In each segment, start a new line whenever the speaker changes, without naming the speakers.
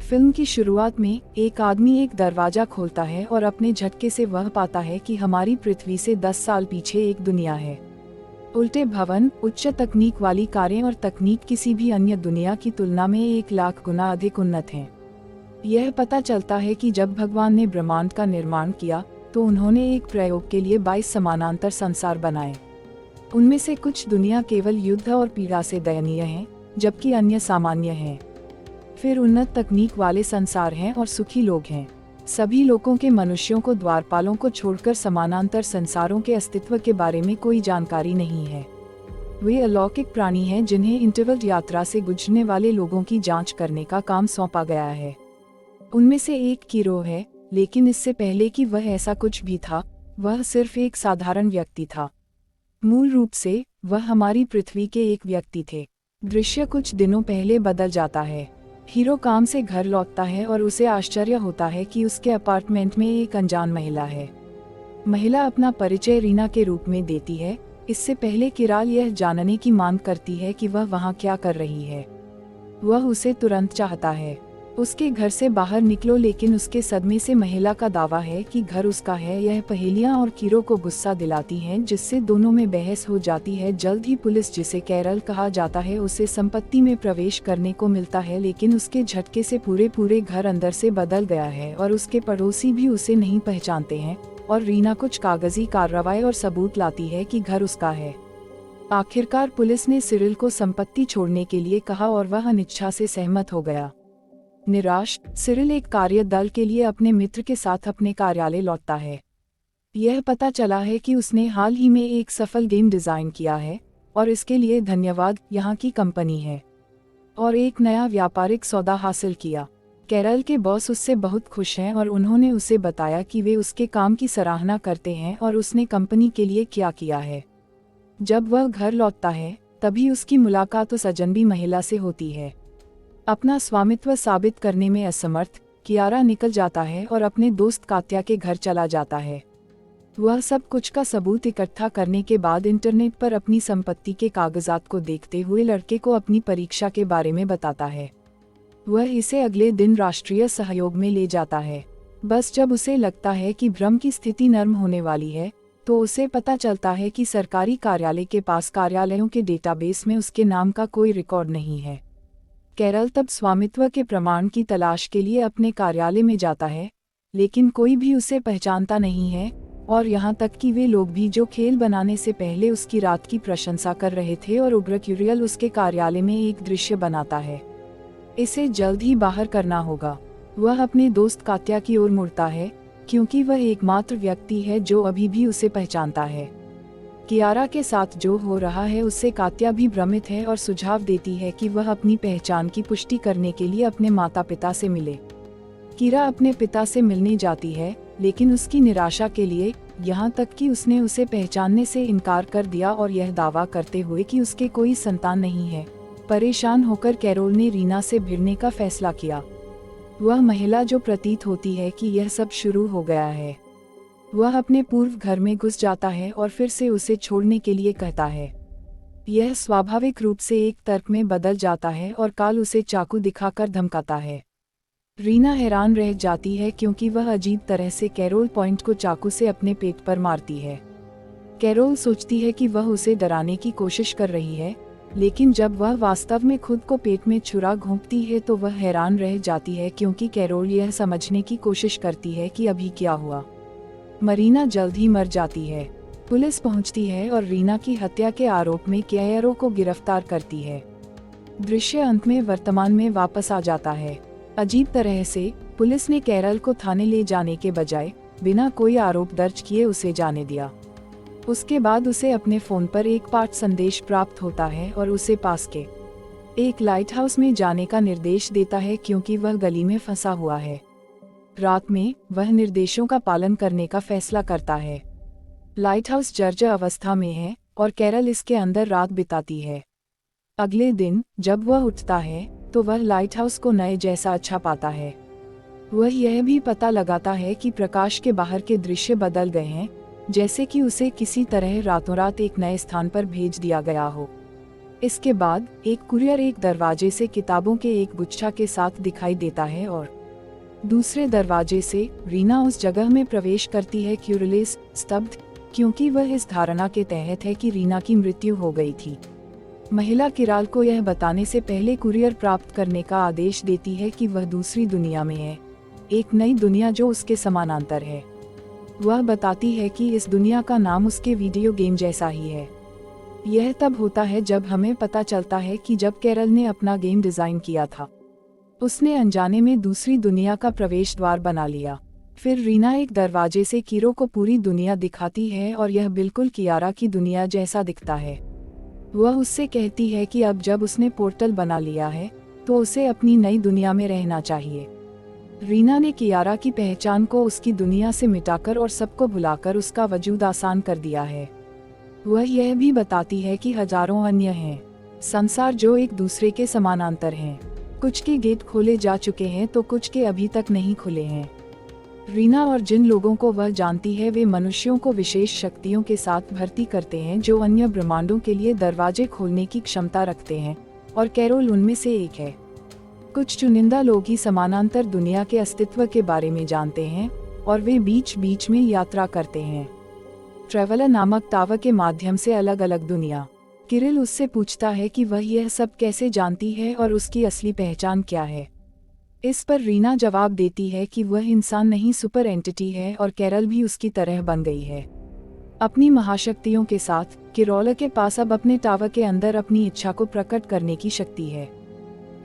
Film की शुरुआत में एक आदमी एक दरवाजा खोलता है और अपने झटके से वह पाता है कि हमारी पृथ्वी से 10 साल पीछे एक दुनिया है। उल्टे भवन, उच्च तकनीक वाली कारें और तकनीक किसी भी अन्य दुनिया की तुलना में 1 लाख गुना अधिक उन्नत हैं। यह पता चलता है कि जब भगवान ने ब्रह्मांड का निर्माण किया तो उन्होंने एक प्रयोग के लिए 22 समानांतर संसार बनाए। उनमें से कुछ दुनिया केवल युद्ध और पीड़ा से दयनीय हैं, जबकि अन्य सामान्य हैं। फिर उन्नत तकनीक वाले संसार हैं और सुखी लोग हैं। सभी लोगों के मनुष्यों को द्वारपालों को छोड़कर समानांतर संसारों के अस्तित्व के बारे में कोई जानकारी नहीं है। वे अलौकिक प्राणी हैं जिन्हें इंटरवर्ल्ड यात्रा से गुजरने वाले लोगों की जांच करने का काम सौंपा गया है। उनमें से एक कीरो है, लेकिन इससे पहले कि वह ऐसा कुछ भी था, वह सिर्फ एक साधारण व्यक्ति था। मूल रूप से वह हमारी पृथ्वी के एक व्यक्ति थे। दृश्य कुछ दिनों पहले बदल जाता है। हीरो काम से घर लौटता है और उसे आश्चर्य होता है कि उसके अपार्टमेंट में एक अनजान महिला है। महिला अपना परिचय रीना के रूप में देती है। इससे पहले किराल यह जानने की मांग करती है कि वह वहाँ क्या कर रही है। वह उसे तुरंत चाहता है। उसके घर से बाहर निकलो, लेकिन उसके सदमे से महिला का दावा है कि घर उसका है। यह पहेलियां और कीरो को गुस्सा दिलाती हैं, जिससे दोनों में बहस हो जाती है। जल्द ही पुलिस, जिसे कैरल कहा जाता है, उसे संपत्ति में प्रवेश करने को मिलता है, लेकिन उसके झटके से पूरे घर अंदर से बदल गया है और उसके पड़ोसी भी उसे नहीं पहचानते हैं। और रीना कुछ कागजी कार्रवाई और सबूत लाती है कि घर उसका है। आखिरकार पुलिस ने सिरिल को संपत्ति छोड़ने के लिए कहा और वह अनिच्छा से सहमत हो गया। निराश, सिरिल एक कार्य दल के लिए अपने मित्र के साथ अपने कार्यालय लौटता है। यह पता चला है कि उसने हाल ही में एक सफल गेम डिजाइन किया है और इसके लिए धन्यवाद, यहाँ की कंपनी है, और एक नया व्यापारिक सौदा हासिल किया। कैरल के बॉस उससे बहुत खुश हैं और उन्होंने उसे बताया कि वे उसके काम की सराहना करते हैं और उसने कंपनी के लिए क्या किया है। जब वह घर लौटता है तभी उसकी मुलाकात उस अजनबी महिला से होती है। अपना स्वामित्व साबित करने में असमर्थ, कियारा निकल जाता है और अपने दोस्त कात्या के घर चला जाता है। वह सब कुछ का सबूत इकट्ठा करने के बाद इंटरनेट पर अपनी संपत्ति के कागजात को देखते हुए लड़के को अपनी परीक्षा के बारे में बताता है। वह इसे अगले दिन राष्ट्रीय सहयोग में ले जाता है। बस जब उसे लगता है कि भ्रम की स्थिति नरम होने वाली है, तो उसे पता चलता है कि सरकारी कार्यालय के पास कार्यालयों के डेटाबेस में उसके नाम का कोई रिकॉर्ड नहीं है। कैरल तब स्वामित्व के प्रमाण की तलाश के लिए अपने कार्यालय में जाता है, लेकिन कोई भी उसे पहचानता नहीं है, और यहाँ तक कि वे लोग भी जो खेल बनाने से पहले उसकी रात की प्रशंसा कर रहे थे। और उग्र क्यूरियल उसके कार्यालय में एक दृश्य बनाता है। इसे जल्द ही बाहर करना होगा। वह अपने दोस्त कात्या की ओर मुड़ता है, क्योंकि वह एकमात्र व्यक्ति है जो अभी भी उसे पहचानता है। कियारा के साथ जो हो रहा है उससे कात्या भी भ्रमित है और सुझाव देती है कि वह अपनी पहचान की पुष्टि करने के लिए अपने माता पिता से मिले। कीरा अपने पिता से मिलने जाती है, लेकिन उसकी निराशा के लिए, यहाँ तक कि उसने उसे पहचानने से इनकार कर दिया और यह दावा करते हुए कि उसके कोई संतान नहीं है। परेशान होकर कैरोल ने रीना से भिड़ने का फैसला किया। वह महिला जो प्रतीत होती है कि यह सब शुरू हो गया है। वह अपने पूर्व घर में घुस जाता है और फिर से उसे छोड़ने के लिए कहता है। यह स्वाभाविक रूप से एक तर्क में बदल जाता है और काल उसे चाकू दिखाकर धमकाता है। रीना हैरान रह जाती है क्योंकि वह अजीब तरह से कैरोल पॉइंट को चाकू से अपने पेट पर मारती है। कैरोल सोचती है कि वह उसे डराने की कोशिश कर रही है, लेकिन जब वह वास्तव में खुद को पेट में छुरा घोंपती है तो वह हैरान रह जाती है, क्योंकि कैरोल यह समझने की कोशिश करती है कि अभी क्या हुआ। मरीना जल्द ही मर जाती है। पुलिस पहुंचती है और रीना की हत्या के आरोप में कैरो को गिरफ्तार करती है। दृश्य अंत में वर्तमान में वापस आ जाता है। अजीब तरह से पुलिस ने कैरल को थाने ले जाने के बजाय बिना कोई आरोप दर्ज किए उसे जाने दिया। उसके बाद उसे अपने फोन पर एक पाठ संदेश प्राप्त होता है और उसे पास के एक लाइट हाउस में जाने का निर्देश देता है, क्योंकि वह गली में फंसा हुआ है। रात में वह निर्देशों का पालन करने का फैसला करता है। लाइट हाउस जर्जर अवस्था में है और कैरल इसके अंदर रात बिताती है। अगले दिन जब वह उठता है तो वह लाइट हाउस को नए जैसा अच्छा पाता है। वह यह भी पता लगाता है कि प्रकाश के बाहर के दृश्य बदल गए हैं, जैसे कि उसे किसी तरह रातों रात एक नए स्थान पर भेज दिया गया हो। इसके बाद एक कुरियर एक दरवाजे से किताबों के एक गुच्छा के साथ दिखाई देता है और दूसरे दरवाजे से रीना उस जगह में प्रवेश करती है, क्यूरलेस, स्तब्ध, क्योंकि वह इस धारणा के तहत है कि रीना की मृत्यु हो गई थी। महिला किराल को यह बताने से पहले कुरियर प्राप्त करने का आदेश देती है कि वह दूसरी दुनिया में है, एक नई दुनिया जो उसके समानांतर है। वह बताती है कि इस दुनिया का नाम उसके वीडियो गेम जैसा ही है। यह तब होता है जब हमें पता चलता है कि जब कैरल ने अपना गेम डिजाइन किया था, उसने अनजाने में दूसरी दुनिया का प्रवेश द्वार बना लिया। फिर रीना एक दरवाजे से कीरो को पूरी दुनिया दिखाती है और यह बिल्कुल कियारा की दुनिया जैसा दिखता है। वह उससे कहती है कि अब जब उसने पोर्टल बना लिया है तो उसे अपनी नई दुनिया में रहना चाहिए। रीना ने कियारा की पहचान को उसकी दुनिया से मिटाकर और सबको भुलाकर उसका वजूद आसान कर दिया है। वह यह भी बताती है कि हजारों अन्य हैं संसार जो एक दूसरे के समानांतर हैं। कुछ के गेट खोले जा चुके हैं तो कुछ के अभी तक नहीं खुले हैं। रीना और जिन लोगों को वह जानती है वे मनुष्यों को विशेष शक्तियों के साथ भर्ती करते हैं जो अन्य ब्रह्मांडों के लिए दरवाजे खोलने की क्षमता रखते हैं, और कैरोल उनमें से एक है। कुछ चुनिंदा लोग ही समानांतर दुनिया के अस्तित्व के बारे में जानते हैं और वे बीच बीच में यात्रा करते हैं, ट्रेवलर नामक टावर के माध्यम से अलग अलग दुनिया। किरिल उससे पूछता है कि वह यह सब कैसे जानती है और उसकी असली पहचान क्या है। इस पर रीना जवाब देती है कि वह इंसान नहीं सुपर एंटिटी है और कैरल भी उसकी तरह बन गई है। अपनी महाशक्तियों के साथ किरोल के पास अब अपने टावर के अंदर अपनी इच्छा को प्रकट करने की शक्ति है।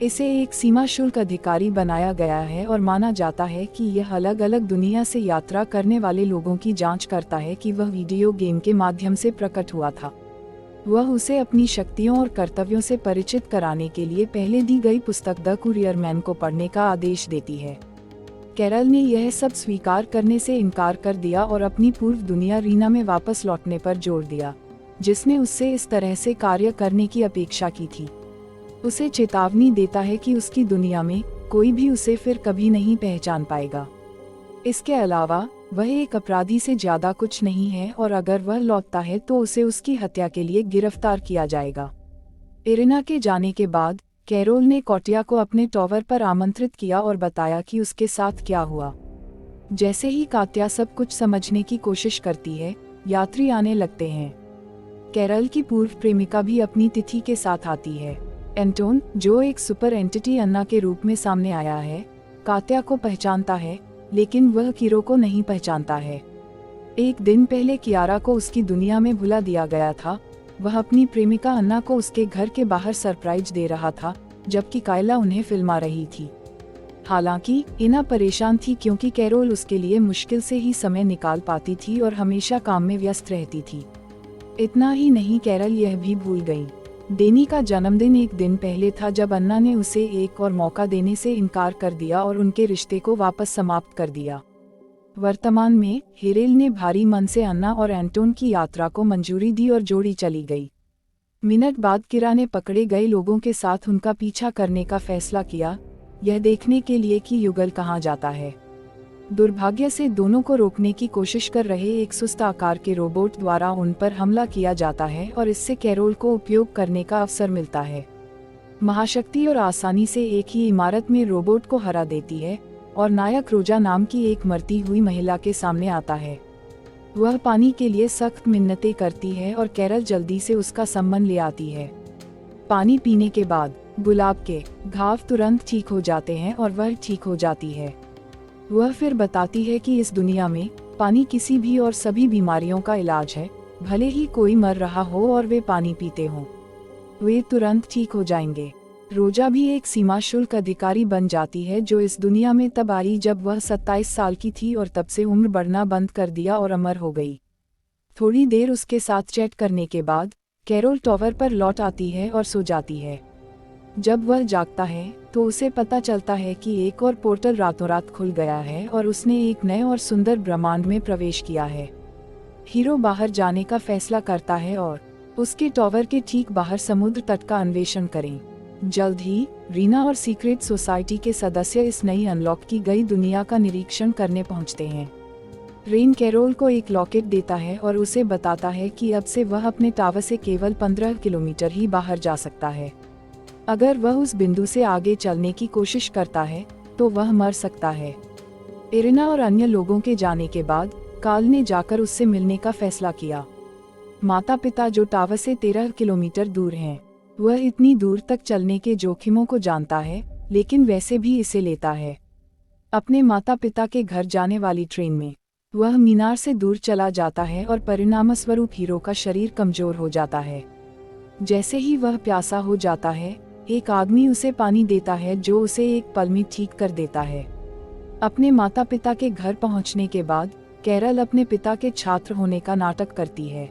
इसे एक सीमा शुल्क अधिकारी बनाया गया है और माना जाता है कि यह अलग अलग दुनिया से यात्रा करने वाले लोगों की जांच करता है कि वह वीडियो गेम के माध्यम से प्रकट हुआ था। वह उसे अपनी शक्तियों और कर्तव्यों से परिचित कराने के लिए पहले दी गई पुस्तक द कुरियर मैन को पढ़ने का आदेश देती है। कैरल ने यह सब स्वीकार करने से इनकार कर दिया और अपनी पूर्व दुनिया रीना में वापस लौटने पर जोर दिया, जिसने उससे इस तरह से कार्य करने की अपेक्षा की थी। उसे चेतावनी देता है कि उसकी दुनिया में कोई भी उसे फिर कभी नहीं पहचान पाएगा। इसके अलावा वह एक अपराधी से ज्यादा कुछ नहीं है और अगर वह लौटता है तो उसे उसकी हत्या के लिए गिरफ्तार किया जाएगा। इरिना के जाने के बाद कैरोल ने कौटिया को अपने टावर पर आमंत्रित किया और बताया कि उसके साथ क्या हुआ। जैसे ही कात्या सब कुछ समझने की कोशिश करती है, यात्री आने लगते हैं। कैरल की पूर्व प्रेमिका भी अपनी तिथि के साथ आती है। एंटोन, जो एक सुपर एंटिटी अन्ना के रूप में सामने आया है, कात्या को पहचानता है, लेकिन वह कीरो को नहीं पहचानता है। एक दिन पहले कियारा को उसकी दुनिया में भुला दिया गया था। वह अपनी प्रेमिका अन्ना को उसके घर के बाहर सरप्राइज दे रहा था, जबकि कायला उन्हें फिल्मा रही थी। हालांकि इना परेशान थी क्योंकि कैरोल उसके लिए मुश्किल से ही समय निकाल पाती थी और हमेशा काम में व्यस्त रहती थी। इतना ही नहीं, कैरल यह भी भूल गई, डेनी का जन्मदिन एक दिन पहले था जब अन्ना ने उसे एक और मौका देने से इनकार कर दिया और उनके रिश्ते को वापस समाप्त कर दिया। वर्तमान में हिरेल ने भारी मन से अन्ना और एंटोन की यात्रा को मंजूरी दी और जोड़ी चली गई। मिनट बाद किरा ने पकड़े गए लोगों के साथ उनका पीछा करने का फैसला किया, यह देखने के लिए कि युगल कहाँ जाता है। दुर्भाग्य से दोनों को रोकने की कोशिश कर रहे एक सुस्त आकार के रोबोट द्वारा उन पर हमला किया जाता है और इससे कैरोल को उपयोग करने का अवसर मिलता है। महाशक्ति और आसानी से एक ही इमारत में रोबोट को हरा देती है और नायक रोजा नाम की एक मरती हुई महिला के सामने आता है। वह पानी के लिए सख्त मिन्नतें करती है और कैरल जल्दी से उसका सम्मान ले आती है। पानी पीने के बाद गुलाब के घाव तुरंत ठीक हो जाते हैं और वह ठीक हो जाती है। वह फिर बताती है कि इस दुनिया में पानी किसी भी और सभी बीमारियों का इलाज है, भले ही कोई मर रहा हो और वे पानी पीते हों, वे तुरंत ठीक हो जाएंगे। रोजा भी एक सीमा शुल्क अधिकारी बन जाती है जो इस दुनिया में तब आई जब वह 27 साल की थी और तब से उम्र बढ़ना बंद कर दिया और अमर हो गई। थोड़ी देर उसके साथ चैट करने के बाद कैरोल टावर पर लौट आती है और सो जाती है। जब वह जागता है तो उसे पता चलता है कि एक और पोर्टल रातों रात खुल गया है और उसने एक नए और सुंदर ब्रह्मांड में प्रवेश किया है। हीरो बाहर जाने का फैसला करता है और उसके टावर के ठीक बाहर समुद्र तट का अन्वेषण करें। जल्द ही रीना और सीक्रेट सोसाइटी के सदस्य इस नई अनलॉक की गई दुनिया का निरीक्षण करने पहुंचते हैं। रेन कैरोल को एक लॉकेट देता है और उसे बताता है कि अब से वह अपने टावर से केवल 15 किलोमीटर ही बाहर जा सकता है। अगर वह उस बिंदु से आगे चलने की कोशिश करता है तो वह मर सकता है। इरिना और अन्य लोगों के जाने के बाद कार्ल ने जाकर उससे मिलने का फैसला किया। माता पिता जो टावर से 13 किलोमीटर दूर हैं, वह इतनी दूर तक चलने के जोखिमों को जानता है, लेकिन वैसे भी इसे लेता है। अपने माता पिता के घर जाने वाली ट्रेन में वह मीनार से दूर चला जाता है और परिणामस्वरूप हीरो का शरीर कमजोर हो जाता है। जैसे ही वह प्यासा हो जाता है, एक आदमी उसे पानी देता है जो उसे एक पल में ठीक कर देता है। अपने माता पिता के घर पहुंचने के बाद कैरल अपने पिता के छात्र होने का नाटक करती है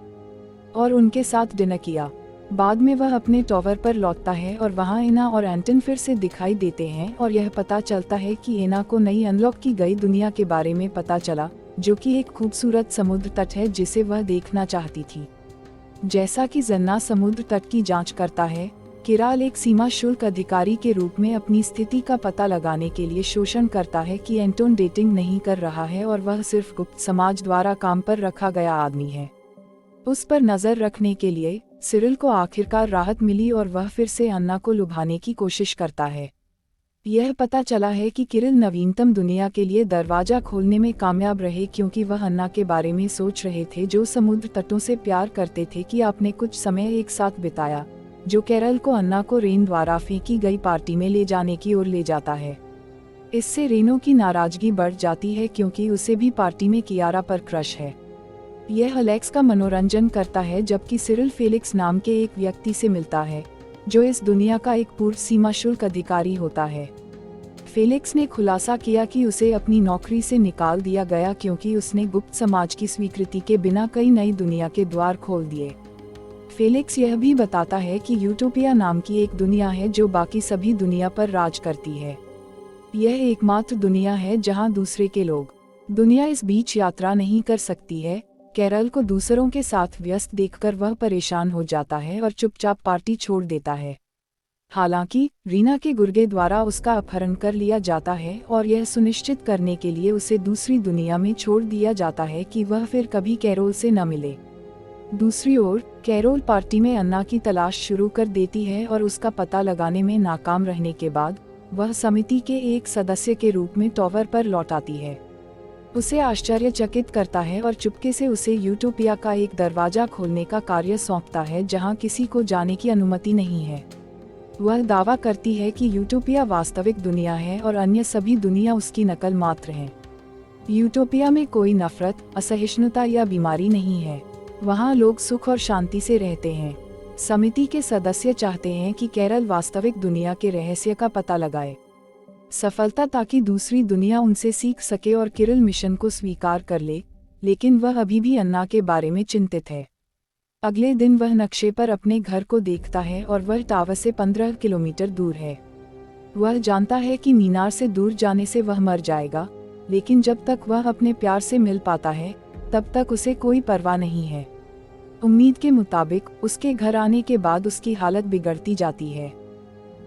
और उनके साथ डिनर किया। बाद में वह अपने टावर पर लौटता है और वहां एना और एंटन फिर से दिखाई देते हैं और यह पता चलता है कि एना को नई अनलॉक की गई दुनिया के बारे में पता चला, जो कि एक खूबसूरत समुद्र तट है जिसे वह देखना चाहती थी। जैसा कि जन्ना समुद्र तट की जांच करता है, किराल एक सीमा शुल्क अधिकारी के रूप में अपनी स्थिति का पता लगाने के लिए शोषण करता है कि एंटोन डेटिंग नहीं कर रहा है और वह सिर्फ गुप्त समाज द्वारा काम पर रखा गया आदमी है। उस पर नजर रखने के लिए सिरिल को आखिरकार राहत मिली और वह फिर से अन्ना को लुभाने की कोशिश करता है। यह पता चला है कि किरिल नवीनतम दुनिया के लिए दरवाजा खोलने में कामयाब रहे क्योंकि वह अन्ना के बारे में सोच रहे थे जो समुद्र तटों से प्यार करते थे कि आपने कुछ समय एक साथ बिताया, जो कैरल को अन्ना को रेन द्वारा फेंकी गई पार्टी में ले जाने की ओर ले जाता है। इससे रेनो की नाराजगी बढ़ जाती है क्योंकि उसे भी पार्टी में कियारा पर क्रश है। यह अलेक्स का मनोरंजन करता है जबकि सिरिल फेलिक्स नाम के एक व्यक्ति से मिलता है जो इस दुनिया का एक पूर्व सीमा शुल्क अधिकारी होता है। फेलिक्स ने खुलासा किया कि उसे अपनी नौकरी से निकाल दिया गया क्योंकि उसने गुप्त समाज की स्वीकृति के बिना कई नई दुनिया के द्वार खोल दिए। फेलिक्स यह भी बताता है कि यूटोपिया नाम की एक दुनिया है जो बाकी सभी दुनिया पर राज करती है। यह एकमात्र दुनिया है जहां दूसरे के लोग दुनिया इस बीच यात्रा नहीं कर सकती है। कैरल को दूसरों के साथ व्यस्त देखकर वह परेशान हो जाता है और चुपचाप पार्टी छोड़ देता है। हालांकि रीना के गुर्गे द्वारा उसका अपहरण कर लिया जाता है और यह सुनिश्चित करने के लिए उसे दूसरी दुनिया में छोड़ दिया जाता है कि वह फिर कभी कैरोल से न मिले। दूसरी ओर कैरोल पार्टी में अन्ना की तलाश शुरू कर देती है और उसका पता लगाने में नाकाम रहने के बाद वह समिति के एक सदस्य के रूप में टावर पर लौट आती है। उसे आश्चर्यचकित करता है और चुपके से उसे यूटोपिया का एक दरवाजा खोलने का कार्य सौंपता है जहां किसी को जाने की अनुमति नहीं है। वह दावा करती है कि यूटोपिया वास्तविक दुनिया है और अन्य सभी दुनिया उसकी नकल मात्र हैं। यूटोपिया में कोई नफरत, असहिष्णुता या बीमारी नहीं है। वहां लोग सुख और शांति से रहते हैं। समिति के सदस्य चाहते हैं कि कैरल वास्तविक दुनिया के रहस्य का पता लगाए। सफलता ताकि दूसरी दुनिया उनसे सीख सके और किरिल मिशन को स्वीकार कर ले, लेकिन वह अभी भी अन्ना के बारे में चिंतित है। अगले दिन वह नक्शे पर अपने घर को देखता है और वह टावर से 15 किलोमीटर दूर है। वह जानता है कि मीनार से दूर जाने से वह मर जाएगा, लेकिन जब तक वह अपने प्यार से मिल पाता है तब तक उसे कोई परवाह नहीं है। उम्मीद के मुताबिक उसके घर आने के बाद उसकी हालत बिगड़ती जाती है,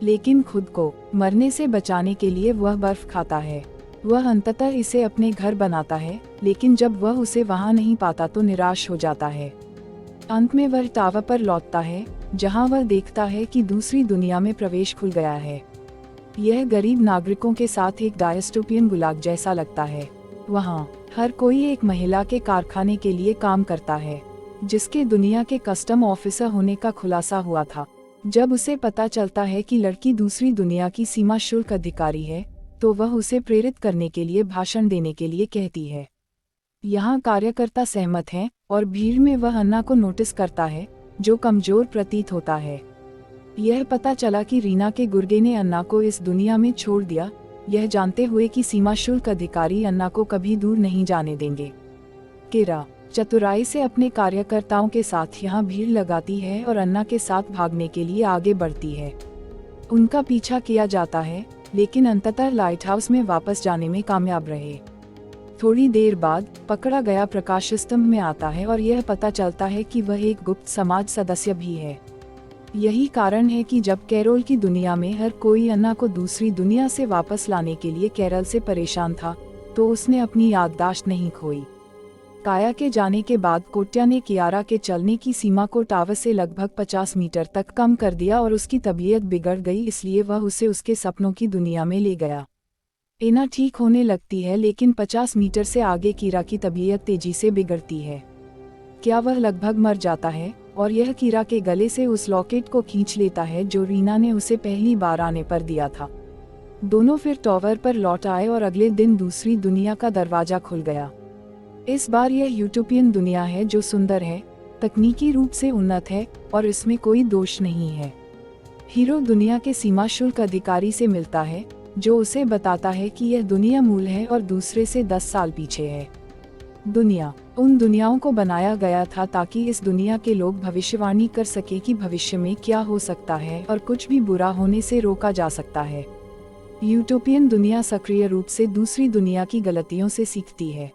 लेकिन खुद को मरने से बचाने के लिए वह बर्फ खाता है। वह अंततः इसे अपने घर बनाता है, लेकिन जब वह उसे वहां नहीं पाता तो निराश हो जाता है। अंत में वह टावर पर लौटता है जहां वह देखता है कि दूसरी दुनिया में प्रवेश खुल गया है। यह गरीब नागरिकों के साथ एक डायस्टोपियन गुलाग जैसा लगता है। वहां हर कोई एक महिला के कारखाने के लिए काम करता है, जिसके दुनिया के कस्टम ऑफिसर होने का खुलासा हुआ था। जब उसे पता चलता है कि लड़की दूसरी दुनिया की सीमा शुल्क अधिकारी है, तो वह उसे प्रेरित करने के लिए भाषण देने के लिए कहती है। यहाँ कार्यकर्ता सहमत हैं और भीड़ में वह अन्ना को नोटिस करता है, जो कमजोर प्रतीत होता है। यह पता चला कि रीना के गुर्गे ने अन्ना को इस दुनिया में छोड़ दिया, यह जानते हुए कि सीमा शुल्क अधिकारी अन्ना को कभी दूर नहीं जाने देंगे। किरा चतुराई से अपने कार्यकर्ताओं के साथ यहाँ भीड़ लगाती है और अन्ना के साथ भागने के लिए आगे बढ़ती है। उनका पीछा किया जाता है, लेकिन अंततः लाइट हाउस में वापस जाने में कामयाब रहे। थोड़ी देर बाद पकड़ा गया प्रकाश स्तंभ में आता है और यह पता चलता है कि वह एक गुप्त समाज सदस्य भी है। यही कारण है कि जब कैरोल की दुनिया में हर कोई अन्ना को दूसरी दुनिया से वापस लाने के लिए कैरल से परेशान था, तो उसने अपनी याददाश्त नहीं खोई। काया के जाने के बाद कोट्या ने कियारा के चलने की सीमा को टावर से लगभग 50 मीटर तक कम कर दिया और उसकी तबीयत बिगड़ गई, इसलिए वह उसे उसके सपनों की दुनिया में ले गया। एना ठीक होने लगती है, लेकिन 50 मीटर से आगे कीरा की तबीयत तेजी से बिगड़ती है। क्या वह लगभग मर जाता है और यह कीरा के गले से उस लॉकेट को खींच लेता है जो रीना ने उसे पहली बार आने पर दिया था। दोनों फिर टॉवर पर लौट आए और अगले दिन दूसरी दुनिया का दरवाजा खुल गया। इस बार यह यूटोपियन दुनिया है जो सुंदर है, तकनीकी रूप से उन्नत है और इसमें कोई दोष नहीं है। हीरो दुनिया के सीमा शुल्क अधिकारी से मिलता है जो उसे बताता है कि यह दुनिया मूल है और दूसरे से 10 साल पीछे है। दुनिया उन दुनियाओं को बनाया गया था ताकि इस दुनिया के लोग भविष्यवाणी कर सके कि भविष्य में क्या हो सकता है और कुछ भी बुरा होने से रोका जा सकता है। यूटोपियन दुनिया सक्रिय रूप से दूसरी दुनिया की गलतियों से सीखती है।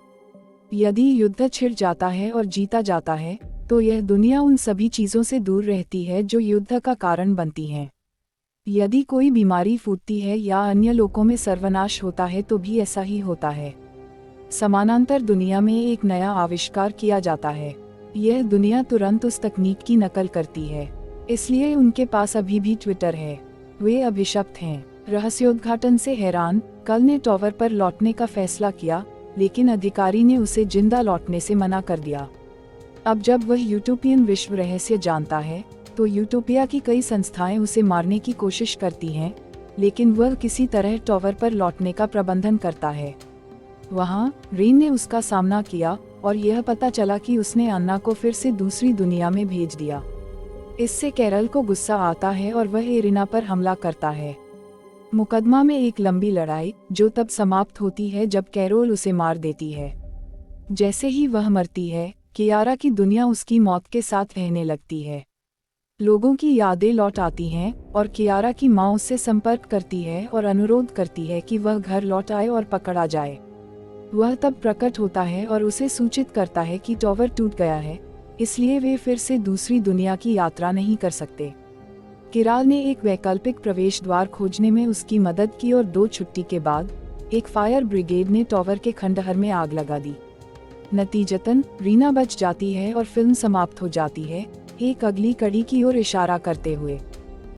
यदि युद्ध छिड़ जाता है और जीता जाता है तो यह दुनिया उन सभी चीजों से दूर रहती है जो युद्ध का कारण बनती हैं। यदि कोई बीमारी फूटती है या अन्य लोगों में सर्वनाश होता है तो भी ऐसा ही होता है। समानांतर दुनिया में एक नया आविष्कार किया जाता है। यह दुनिया तुरंत उस तकनीक की नकल करती है, इसलिए उनके पास अभी भी ट्विटर है। वे अभिशप्त हैं। रहस्योद्घाटन से हैरान, कल ने टॉवर पर लौटने का फैसला किया, लेकिन अधिकारी ने उसे जिंदा लौटने से मना कर दिया। अब जब वह यूटोपियन विश्व रहस्य जानता है तो यूटोपिया की कई संस्थाएं उसे मारने की कोशिश करती हैं, लेकिन वह किसी तरह टॉवर पर लौटने का प्रबंधन करता है। वहाँ रीन ने उसका सामना किया और यह पता चला कि उसने अन्ना को फिर से दूसरी दुनिया में भेज दिया। इससे कैरल को गुस्सा आता है और वह एरिना पर हमला करता है। मुकदमा में एक लंबी लड़ाई जो तब समाप्त होती है जब कैरोल उसे मार देती है। जैसे ही वह मरती है, कियारा की दुनिया उसकी मौत के साथ रहने लगती है। लोगों की यादें लौट आती हैं और कियारा की माँ उससे संपर्क करती है और अनुरोध करती है कि वह घर लौट आए और पकड़ा जाए। वह तब प्रकट होता है और उसे सूचित करता है कि टॉवर टूट गया है, इसलिए वे फिर से दूसरी दुनिया की यात्रा नहीं कर सकते। किराल ने एक वैकल्पिक प्रवेश द्वार खोजने में उसकी मदद की और 2 छुट्टी के बाद एक फायर ब्रिगेड ने टॉवर के खंडहर में आग लगा दी। नतीजतन रीना बच जाती है और फिल्म समाप्त हो जाती है, एक अगली कड़ी की ओर इशारा करते हुए।